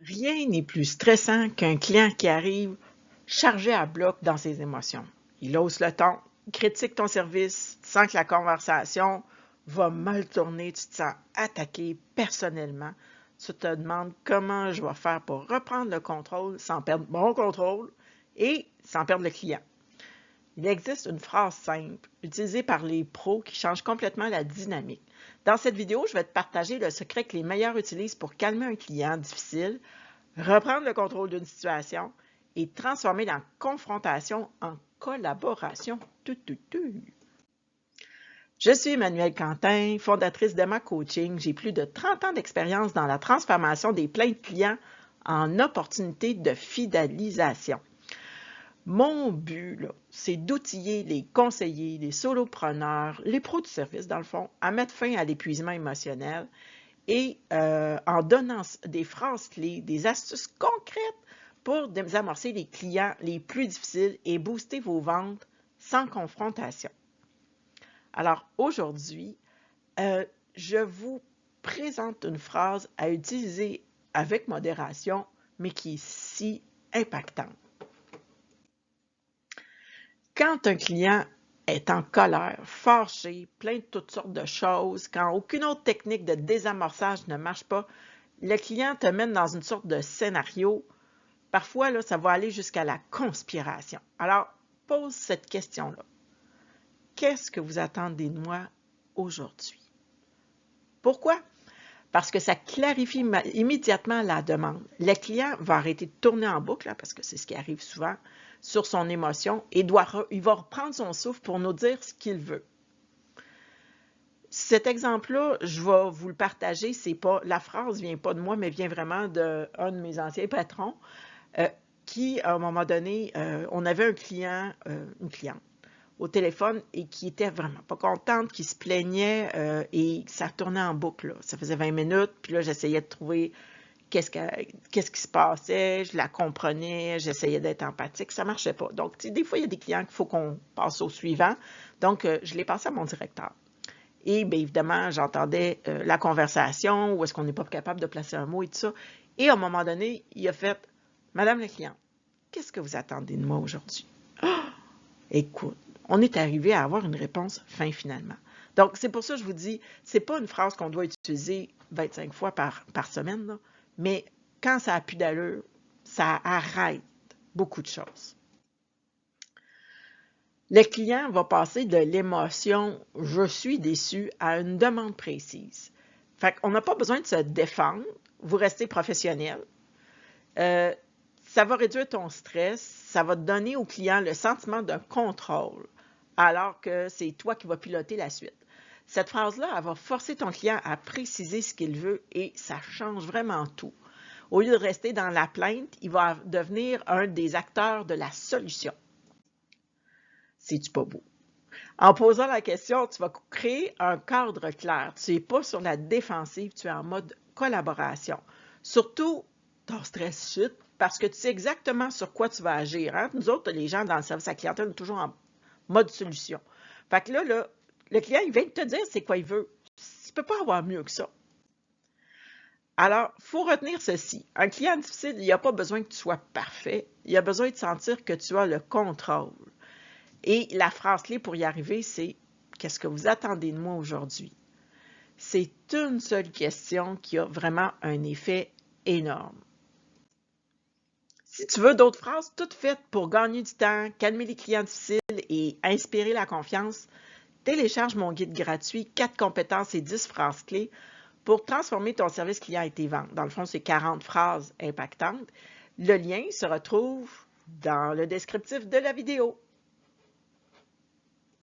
Rien n'est plus stressant qu'un client qui arrive chargé à bloc dans ses émotions. Il hausse le ton, critique ton service, tu sens que la conversation va mal tourner, tu te sens attaqué personnellement. Tu te demandes comment je vais faire pour reprendre le contrôle sans perdre mon contrôle et sans perdre le client. Il existe une phrase simple, utilisée par les pros, qui change complètement la dynamique. Dans cette vidéo, je vais te partager le secret que les meilleurs utilisent pour calmer un client difficile, reprendre le contrôle d'une situation et transformer la confrontation en collaboration. Je suis Emmanuelle Quentin, fondatrice d'Emma Coaching. J'ai plus de 30 ans d'expérience dans la transformation des plaintes clients en opportunités de fidélisation. Mon but, c'est d'outiller les conseillers, les solopreneurs, les pros du service, dans le fond, à mettre fin à l'épuisement émotionnel et en donnant des phrases clés, des astuces concrètes pour désamorcer les clients les plus difficiles et booster vos ventes sans confrontation. Alors aujourd'hui, je vous présente une phrase à utiliser avec modération, mais qui est si impactante. Quand un client est en colère, fâché, plein de toutes sortes de choses, quand aucune autre technique de désamorçage ne marche pas, le client te mène dans une sorte de scénario. Parfois, là, ça va aller jusqu'à la conspiration. Alors, pose cette question-là. Qu'est-ce que vous attendez de moi aujourd'hui? Pourquoi? Parce que ça clarifie immédiatement la demande. Le client va arrêter de tourner en boucle, parce que c'est ce qui arrive souvent, sur son émotion et il va reprendre son souffle pour nous dire ce qu'il veut. Cet exemple-là, je vais vous le partager. La phrase ne vient pas de moi, mais vient vraiment d'un de mes anciens patrons qui, à un moment donné, on avait un client, une cliente au téléphone et qui était vraiment pas contente, qui se plaignait et ça tournait en boucle. Là. Ça faisait 20 minutes, puis là, j'essayais de trouver qu'est-ce qui se passait, je la comprenais, j'essayais d'être empathique, ça marchait pas. Donc, des fois, il y a des clients qu'il faut qu'on passe au suivant. Donc, je l'ai passé à mon directeur. Et bien évidemment, j'entendais la conversation, où est-ce qu'on n'est pas capable de placer un mot et tout ça. Et à un moment donné, il a fait « Madame la cliente, qu'est-ce que vous attendez de moi aujourd'hui? » Écoute, on est arrivé à avoir une réponse fin finalement. Donc, c'est pour ça que je vous dis, c'est pas une phrase qu'on doit utiliser 25 fois par semaine, là, mais quand ça n'a plus d'allure, ça arrête beaucoup de choses. Le client va passer de l'émotion « je suis déçu » à une demande précise. Fait qu'on n'a pas besoin de se défendre, vous restez professionnel. Ça va réduire ton stress, ça va te donner au client le sentiment d'un contrôle, alors que c'est toi qui vas piloter la suite. Cette phrase-là, elle va forcer ton client à préciser ce qu'il veut et ça change vraiment tout. Au lieu de rester dans la plainte, il va devenir un des acteurs de la solution. C'est-tu pas beau? En posant la question, tu vas créer un cadre clair. Tu n'es pas sur la défensive, tu es en mode collaboration. Surtout, ton stress chute parce que tu sais exactement sur quoi tu vas agir. Hein? Nous autres, les gens dans le service à la clientèle, on est toujours en mode solution. Fait que là, le client, il vient de te dire c'est quoi il veut. Tu ne peux pas avoir mieux que ça. Alors, il faut retenir ceci. Un client difficile, il n'a pas besoin que tu sois parfait. Il a besoin de sentir que tu as le contrôle. Et la phrase clé pour y arriver, c'est « Qu'est-ce que vous attendez de moi aujourd'hui? » C'est une seule question qui a vraiment un effet énorme. Si tu veux d'autres phrases toutes faites pour gagner du temps, calmer les clients difficiles et inspirer la confiance, télécharge mon guide gratuit 4 compétences et 10 phrases clés pour transformer ton service client et tes ventes. Dans le fond, c'est 40 phrases impactantes. Le lien se retrouve dans le descriptif de la vidéo.